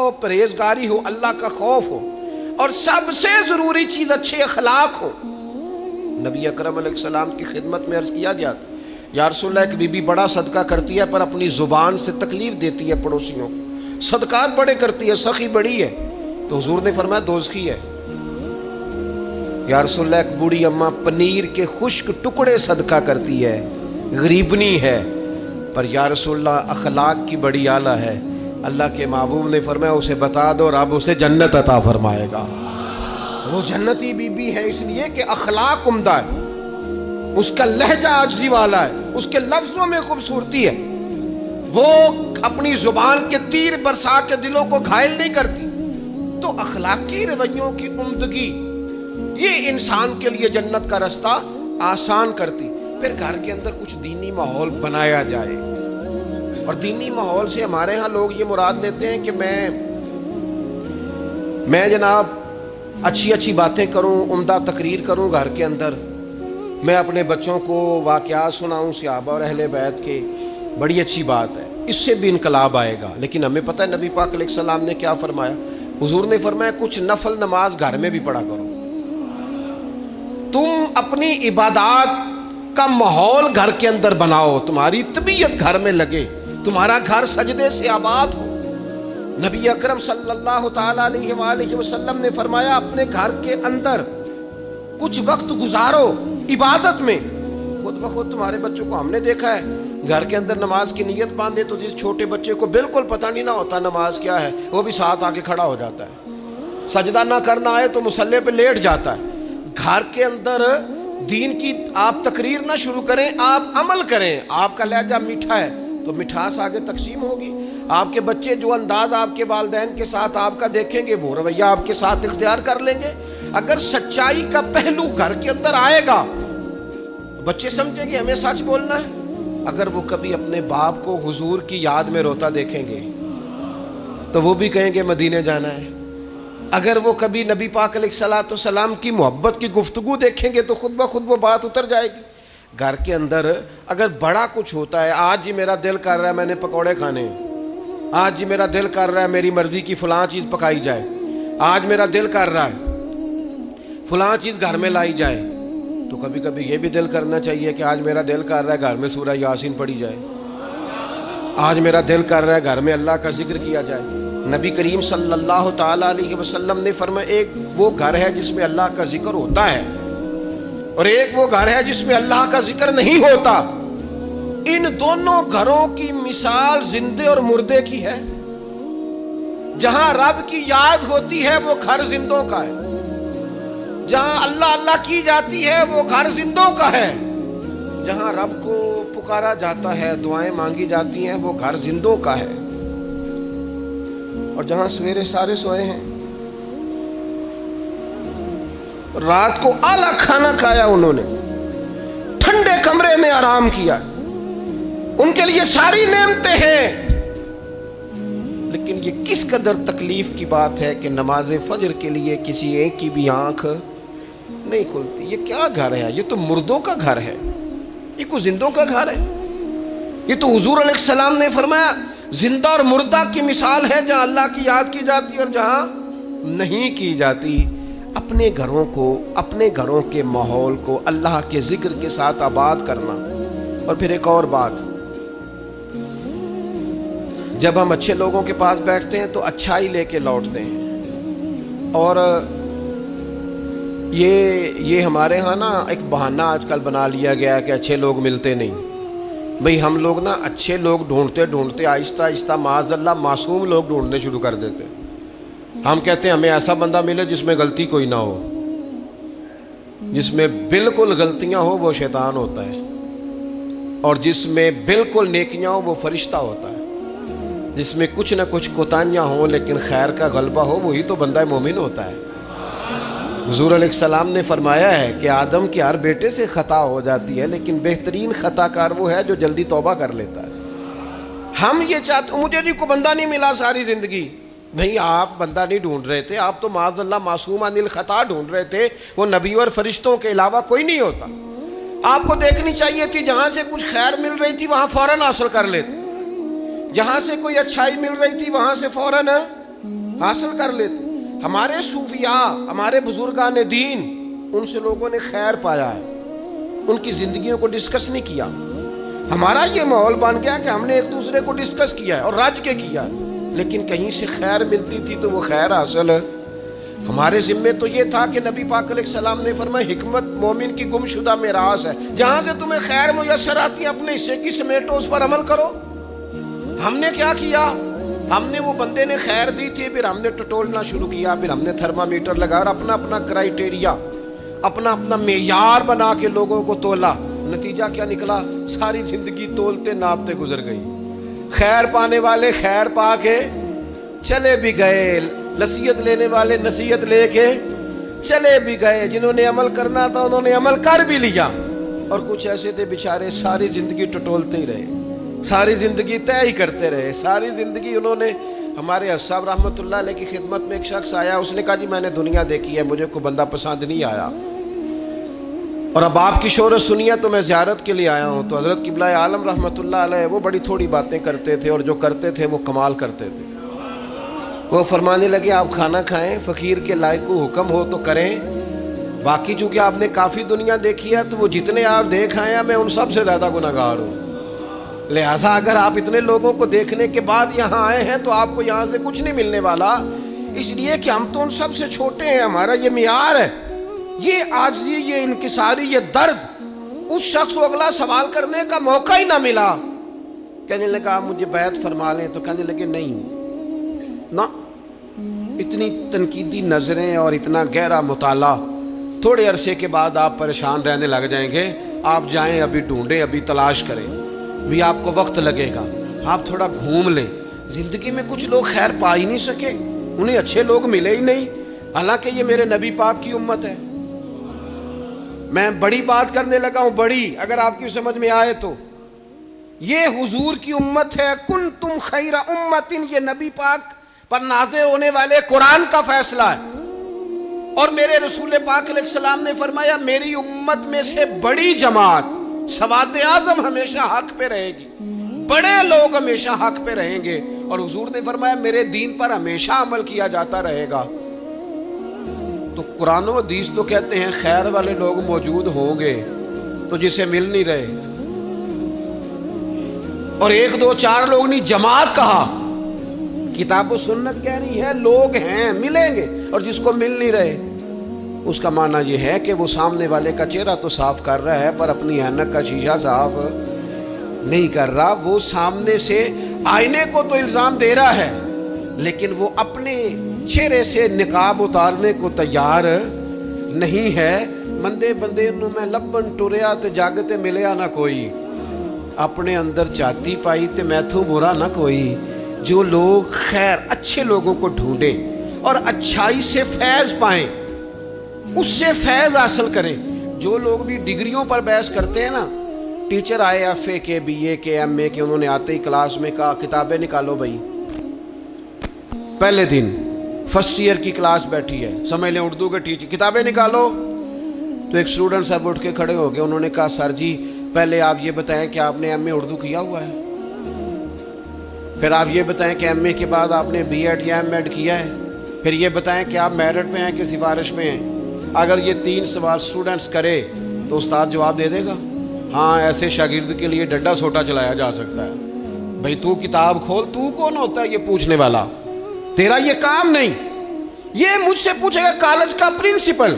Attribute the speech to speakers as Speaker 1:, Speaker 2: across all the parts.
Speaker 1: ہو, پرہیزگاری ہو, اللہ کا خوف ہو, اور سب سے ضروری چیز اچھے اخلاق ہو. نبی اکرم علیہ السلام کی خدمت میں عرض کیا گیا تھا, یا رسول اللہ ایک بی بی بڑا صدقہ کرتی ہے پر اپنی زبان سے تکلیف دیتی ہے پڑوسیوں کو, صدقات بڑے کرتی ہے, سخی بڑی ہے, تو حضور نے فرمایا دوزخی ہے. یا رسول اللہ ایک بوڑھی اماں پنیر کے خشک ٹکڑے صدقہ کرتی ہے, غریبنی ہے, پر یا رسول اللہ اخلاق کی بڑی اعلیٰ ہے. اللہ کے محبوب نے فرمایا اسے بتا دو, رب اسے جنت عطا فرمائے گا. وہ جنتی بی بی ہے اس لیے کہ اخلاق عمدہ ہے, اس کا لہجہ عاجزی والا ہے, اس کے لفظوں میں خوبصورتی ہے, وہ اپنی زبان کے تیر برسا کے دلوں کو گھائل نہیں کرتی. تو اخلاقی رویوں کی عمدگی یہ انسان کے لیے جنت کا رستہ آسان کرتی. پھر گھر کے اندر کچھ دینی ماحول بنایا جائے, اور دینی ماحول سے ہمارے ہاں لوگ یہ مراد لیتے ہیں کہ میں جناب اچھی باتیں کروں, عمدہ تقریر کروں گھر کے اندر, میں اپنے بچوں کو واقعات سناؤں صحابہ اور اہل بیت کے, بڑی اچھی بات ہے, اس سے بھی انقلاب آئے گا. لیکن ہمیں پتہ ہے نبی پاک علیہ السلام نے کیا فرمایا. حضور نے فرمایا کچھ نفل نماز گھر میں بھی پڑھا کرو. تم اپنی عبادات کا ماحول گھر کے اندر بناؤ, تمہاری طبیعت گھر میں لگے, تمہارا گھر سجدے سے آباد ہو. نبی اکرم صلی اللہ تعالیٰ علیہ وآلہ وسلم نے فرمایا اپنے گھر کے اندر کچھ وقت گزارو عبادت میں. خود بخود تمہارے بچوں کو ہم نے دیکھا ہے گھر کے اندر نماز کی نیت باندھے تو جس چھوٹے بچے کو بالکل پتہ نہیں نہ ہوتا نماز کیا ہے, وہ بھی ساتھ آگے کھڑا ہو جاتا ہے. سجدہ نہ کرنا آئے تو مصلی پہ لیٹ جاتا ہے. گھر کے اندر دین کی آپ تقریر نہ شروع کریں, آپ عمل کریں. آپ کا لہجہ میٹھا ہے تو مٹھاس آگے تقسیم ہوگی. آپ کے بچے جو انداز آپ کے والدین کے ساتھ آپ کا دیکھیں گے وہ رویہ آپ کے ساتھ اختیار کر لیں گے. اگر سچائی کا پہلو گھر کے اندر آئے گا بچے سمجھیں گے ہمیں سچ بولنا ہے. اگر وہ کبھی اپنے باپ کو حضور کی یاد میں روتا دیکھیں گے تو وہ بھی کہیں گے مدینے جانا ہے. اگر وہ کبھی نبی پاک علیہ الصلوۃ والسلام کی محبت کی گفتگو دیکھیں گے تو خود بخود وہ بات اتر جائے گی. گھر کے اندر اگر بڑا کچھ ہوتا ہے, آج جی میرا دل کر رہا ہے میں نے پکوڑے کھانے, آج جی میرا دل کر رہا ہے میری مرضی کی فلاں چیز پکائی جائے, آج میرا دل کر رہا ہے فلاں چیز گھر میں لائی جائے, تو کبھی کبھی یہ بھی دل کرنا چاہیے کہ آج میرا دل کر رہا ہے گھر میں سورہ یاسین پڑھی جائے, آج میرا دل کر رہا ہے گھر میں اللہ کا ذکر کیا جائے. نبی کریم صلی اللہ تعالیٰ علیہ وسلم نے فرمایا ایک وہ گھر ہے جس میں اللہ کا ذکر ہوتا ہے اور ایک وہ گھر ہے جس میں اللہ کا ذکر نہیں ہوتا. ان دونوں گھروں کی مثال زندے اور مردے کی ہے. جہاں رب کی یاد ہوتی ہے وہ گھر زندوں کا ہے, جہاں اللہ اللہ کی جاتی ہے وہ گھر زندوں کا ہے, جہاں رب کو پکارا جاتا ہے دعائیں مانگی جاتی ہیں وہ گھر زندوں کا ہے. اور جہاں سویرے سارے سوئے ہیں, رات کو اعلیٰ کھانا کھایا, انہوں نے ٹھنڈے کمرے میں آرام کیا, ان کے لیے ساری نعمتیں ہیں, لیکن یہ کس قدر تکلیف کی بات ہے کہ نماز فجر کے لیے کسی ایک کی بھی آنکھ نہیں کھلتی. یہ کیا گھر ہے؟ یہ تو مردوں کا گھر ہے, یہ کوئی زندوں کا گھر ہے. یہ تو حضور علیہ السلام نے فرمایا زندہ اور مردہ کی مثال ہے, جہاں اللہ کی یاد کی جاتی اور جہاں نہیں کی جاتی. اپنے گھروں کو, اپنے گھروں کے ماحول کو اللہ کے ذکر کے ساتھ آباد کرنا. اور پھر ایک اور بات, جب ہم اچھے لوگوں کے پاس بیٹھتے ہیں تو اچھائی لے کے لوٹتے ہیں. اور یہ ہمارے ہاں نا ایک بہانہ آج کل بنا لیا گیا ہے کہ اچھے لوگ ملتے نہیں. بھئی ہم لوگ نا اچھے لوگ ڈھونڈتے ڈھونڈتے آہستہ آہستہ معاذ اللہ معصوم لوگ ڈھونڈنے شروع کر دیتے. ہم کہتے ہیں ہمیں ایسا بندہ ملے جس میں غلطی کوئی نہ ہو, جس میں بالکل غلطیاں ہو وہ شیطان ہوتا ہے, اور جس میں بالکل نیکیاں ہو وہ فرشتہ ہوتا ہے, جس میں کچھ نہ کچھ کوتاہیاں ہوں لیکن خیر کا غلبہ ہو وہی تو بندہ مومن ہوتا ہے. حضور علیہ السلام نے فرمایا ہے کہ آدم کے ہر بیٹے سے خطا ہو جاتی ہے, لیکن بہترین خطا کار وہ ہے جو جلدی توبہ کر لیتا ہے. ہم یہ چاہتے, مجھے جی کو بندہ نہیں ملا ساری زندگی. نہیں, آپ بندہ نہیں ڈھونڈ رہے تھے, آپ تو معاذ اللہ معصوم عن الخطا ڈھونڈ رہے تھے. وہ نبیوں اور فرشتوں کے علاوہ کوئی نہیں ہوتا. آپ کو دیکھنی چاہیے تھی جہاں سے کچھ خیر مل رہی تھی وہاں فوراً حاصل کر لیتے, جہاں سے کوئی اچھائی مل رہی تھی وہاں سے فوراً حاصل کر لیتے. ہمارے صوفیاء، ہمارے بزرگان دین، ان سے لوگوں نے خیر پایا ہے، ان کی زندگیوں کو ڈسکس نہیں کیا. ہمارا یہ ماحول بن گیا کہ ہم نے ایک دوسرے کو ڈسکس کیا ہے اور رج کے کیا ہے، لیکن کہیں سے خیر ملتی تھی تو وہ خیر حاصل ہے. ہمارے ذمے تو یہ تھا کہ نبی پاک علیہ السلام نے فرمایا حکمت مومن کی گم شدہ میراث ہے، جہاں سے تمہیں خیر میسر آتی ہے اپنے حصے کی سمیٹو، اس پر عمل کرو. ہم نے کیا کیا؟ ہم نے، وہ بندے نے خیر دی تھی، پھر ہم نے ٹٹولنا شروع کیا، پھر ہم نے تھرمامیٹر لگا اور اپنا اپنا کرائیٹیریا، اپنا اپنا معیار بنا کے لوگوں کو تولا. نتیجہ کیا نکلا؟ ساری زندگی تولتے ناپتے گزر گئی. خیر پانے والے خیر پا کے چلے بھی گئے، نصیحت لینے والے نصیحت لے کے چلے بھی گئے، جنہوں نے عمل کرنا تھا انہوں نے عمل کر بھی لیا، اور کچھ ایسے تھے بیچارے ساری زندگی ٹٹولتے ہی رہے، ساری زندگی طے ہی کرتے رہے، ساری زندگی انہوں نے. ہمارے حفظ صاحب رحمۃ اللہ علیہ کی خدمت میں ایک شخص آیا، اس نے کہا جی میں نے دنیا دیکھی ہے، مجھے کوئی بندہ پسند نہیں آیا، اور اب آپ کی شہرت سنی ہے تو میں زیارت کے لیے آیا ہوں. تو حضرت قبلہ عالم رحمۃ اللہ علیہ وہ بڑی تھوڑی باتیں کرتے تھے، اور جو کرتے تھے وہ کمال کرتے تھے. وہ فرمانے لگے آپ کھانا کھائیں، فقیر کے لائق کو حکم ہو تو کریں، باقی چونکہ آپ نے کافی دنیا دیکھی ہے تو وہ جتنے آپ دیکھ آئے ہیں میں ان سب سے زیادہ گناہگار ہوں، لہٰذا اگر آپ اتنے لوگوں کو دیکھنے کے بعد یہاں آئے ہیں تو آپ کو یہاں سے کچھ نہیں ملنے والا، اس لیے کہ ہم تو ان سب سے چھوٹے ہیں، ہمارا یہ معیار ہے. یہ عاجزی، یہ انکساری، یہ درد، اس شخص کو اگلا سوال کرنے کا موقع ہی نہ ملا. کہنے لگا آپ مجھے بیعت فرما لیں، تو کہنے لگے نہیں نہ، اتنی تنقیدی نظریں اور اتنا گہرا مطالعہ، تھوڑے عرصے کے بعد آپ پریشان رہنے لگ جائیں گے. آپ جائیں، ابھی ڈھونڈیں، ابھی تلاش کریں، بھی آپ کو وقت لگے گا. آپ تھوڑا گھوم لیں. زندگی میں کچھ لوگ خیر پا ہی نہیں سکے، انہیں اچھے لوگ ملے ہی نہیں، حالانکہ یہ میرے نبی پاک کی امت ہے. میں بڑی بات کرنے لگا ہوں، بڑی، اگر آپ کی سمجھ میں آئے تو. یہ حضور کی امت ہے، کنتم خیر امت، یہ نبی پاک پر نازل ہونے والے قرآن کا فیصلہ ہے. اور میرے رسول پاک علیہ السلام نے فرمایا میری امت میں سے بڑی جماعت، سواد اعظم ہمیشہ حق پہ رہے گی، بڑے لوگ ہمیشہ حق پہ رہیں گے. اور حضور نے فرمایا میرے دین پر ہمیشہ عمل کیا جاتا رہے گا. تو قرآن و حدیث تو کہتے ہیں خیر والے لوگ موجود ہوں گے، تو جسے مل نہیں رہے، اور ایک دو چار لوگ نہیں، جماعت کہا. کتاب و سنت کہہ رہی ہے لوگ ہیں، ملیں گے، اور جس کو مل نہیں رہے اس کا معنی یہ ہے کہ وہ سامنے والے کا چہرہ تو صاف کر رہا ہے پر اپنی اینک کا شیشہ صاف نہیں کر رہا. وہ سامنے سے آئینے کو تو الزام دے رہا ہے، لیکن وہ اپنے چہرے سے نقاب اتارنے کو تیار نہیں ہے. مندے بندے نو میں لبن ٹریا تے جگ تے ملیا نہ کوئی، اپنے اندر چاہتی پائی تے میتھوں برا نہ کوئی. جو لوگ خیر، اچھے لوگوں کو ڈھونڈیں اور اچھائی سے فیض پائیں، اس سے فیض حاصل کریں. جو لوگ بھی ڈگریوں پر بحث کرتے ہیں نا، ٹیچر آئے ایف اے کے، بی اے کے، ایم اے کے، انہوں نے آتے ہی کلاس میں کہا کتابیں نکالو بھائی. پہلے دن فرسٹ ایئر کی کلاس بیٹھی ہے، سمجھ لیں اردو کے ٹیچر، کتابیں نکالو. تو ایک اسٹوڈنٹ صاحب اٹھ کے کھڑے ہو گئے، انہوں نے کہا سر جی پہلے آپ یہ بتائیں کہ آپ نے ایم اے اردو کیا ہوا ہے، پھر آپ یہ بتائیں کہ ایم اے کے بعد آپ نے بی ایڈ یا ایم ایڈ کیا ہے، پھر یہ بتائیں کہ آپ میرٹ میں ہیں کہ سفارش میں ہیں. اگر یہ 3 سوال اسٹوڈنٹس کرے تو استاد جواب دے دے گا ہاں ایسے شاگرد کے لیے ڈنڈا سوٹا چلایا جا سکتا ہے. بھائی تو کتاب کھول، تو کون ہوتا ہے یہ پوچھنے والا؟ تیرا یہ کام نہیں. یہ مجھ سے پوچھے گا کالج کا پرنسپل،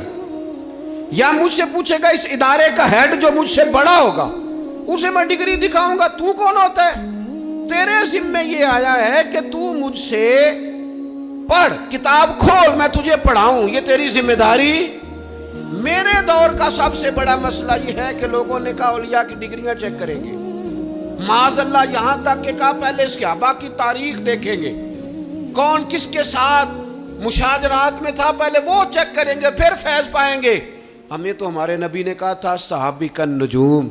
Speaker 1: یا مجھ سے پوچھے گا اس ادارے کا ہیڈ جو مجھ سے بڑا ہوگا، اسے میں ڈگری دکھاؤں گا. تو کون ہوتا ہے؟ تیرے ذمہ یہ آیا ہے کہ تو مجھ سے پڑھ، کتاب کھول، میں تجھے پڑھاؤں. یہ تیری ذمہ داری. میرے دور کا سب سے بڑا مسئلہ یہ ہے کہ لوگوں نے کہا اولیاء کی ڈگریاں چیک کریں گے، معاذ اللہ یہاں تک کہ کہا پہلے صحابہ کی تاریخ دیکھیں گے، کون کس کے ساتھ مشاجرات میں تھا، پہلے وہ چیک کریں گے پھر فیض پائیں گے. ہمیں تو ہمارے نبی نے کہا تھا صحابی کا نجوم،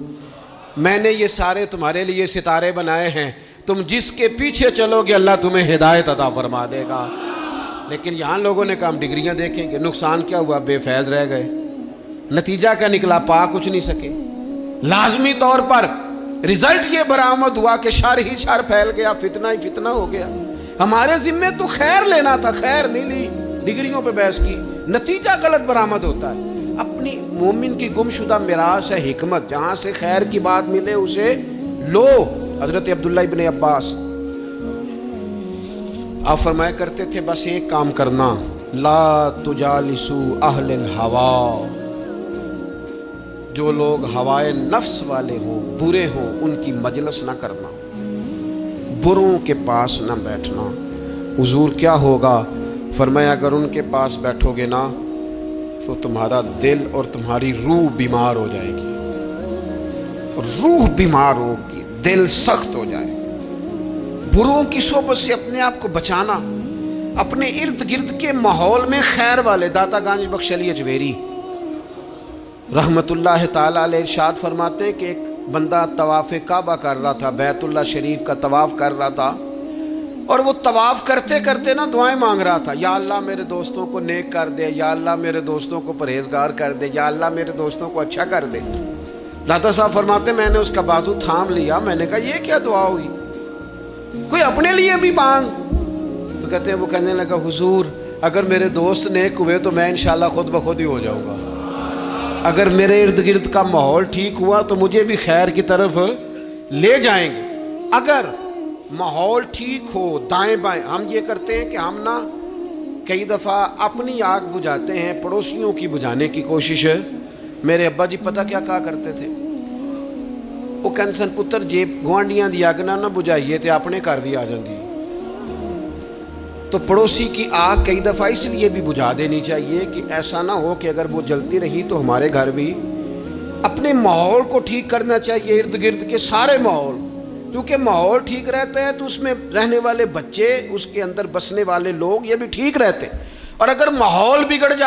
Speaker 1: میں نے یہ سارے تمہارے لیے ستارے بنائے ہیں، تم جس کے پیچھے چلو گے اللہ تمہیں ہدایت عطا فرما دے گا. لیکن یہاں لوگوں نے کہا ہم ڈگریاں دیکھیں گے. نقصان کیا ہوا؟ بے فیض رہ گئے. نتیجہ کیا نکلا؟ پا کچھ نہیں سکے. لازمی طور پر رزلٹ یہ برآمد ہوا کہ شر ہی شر پھیل گیا، فتنہ ہی فتنہ ہو گیا. ہمارے ذمے تو خیر لینا تھا، خیر نہیں لی، ڈگریوں پہ بحث کی، نتیجہ غلط برآمد ہوتا ہے۔ اپنی مومن کی گمشدہ میراث ہے حکمت، جہاں سے خیر کی بات ملے اسے لو۔ حضرت عبداللہ ابن عباس آپ فرمایا کرتے تھے بس ایک کام کرنا، لا تجالسو اہل الہوا، جو لوگ ہوائے نفس والے ہوں، برے ہوں، ان کی مجلس نہ کرنا، بروں کے پاس نہ بیٹھنا۔ حضور کیا ہوگا؟ فرمایا اگر ان کے پاس بیٹھو گے نا تو تمہارا دل اور تمہاری روح بیمار ہو جائے گی، روح بیمار ہوگی، دل سخت ہو جائے گا۔ بروں کی صحبت سے اپنے آپ کو بچانا، اپنے ارد گرد کے ماحول میں خیر والے۔ داتا گانج بخش علی اجویری رحمت اللہ تعالی علیہ ارشاد فرماتے کہ ایک بندہ طواف کعبہ کر رہا تھا، بیت اللہ شریف کا طواف کر رہا تھا، اور وہ طواف کرتے کرتے نا دعائیں مانگ رہا تھا، یا اللہ میرے دوستوں کو نیک کر دے، یا اللہ میرے دوستوں کو پرہیزگار کر دے، یا اللہ میرے دوستوں کو اچھا کر دے۔ داتا صاحب فرماتے میں نے اس کا بازو تھام لیا، میں نے کہا یہ کیا دعا ہوئی، کوئی اپنے لیے بھی مانگ۔ تو کہتے ہیں وہ کہنے لگا حضور اگر میرے دوست نیک ہوئے تو میں انشاءاللہ خود بخود ہی ہو جاؤں گا، اگر میرے ارد گرد کا ماحول ٹھیک ہوا تو مجھے بھی خیر کی طرف لے جائیں گے۔ اگر ماحول ٹھیک ہو دائیں بائیں، ہم یہ کرتے ہیں کہ ہم نا کئی دفعہ اپنی آگ بجھاتے ہیں، پڑوسیوں کی بجھانے کی کوشش ہے۔ میرے ابا جی پتہ کیا کہا کرتے تھے، وہ کہندے پتر جے گوانڈیاں دی اگ نہ بجھائیے تے اپنے گھر بھی آ جاندی۔ تو پڑوسی کی آگ کئی دفعہ اس لیے بھی بجھا دینی چاہیے کہ ایسا نہ ہو کہ اگر وہ جلتی رہی تو ہمارے گھر بھی۔ اپنے ماحول کو ٹھیک کرنا چاہیے، ارد گرد کے سارے ماحول، کیونکہ ماحول ٹھیک رہتا ہے تو اس میں رہنے والے بچے، اس کے اندر بسنے والے لوگ یہ بھی ٹھیک رہتے، اور اگر ماحول بگڑ جائے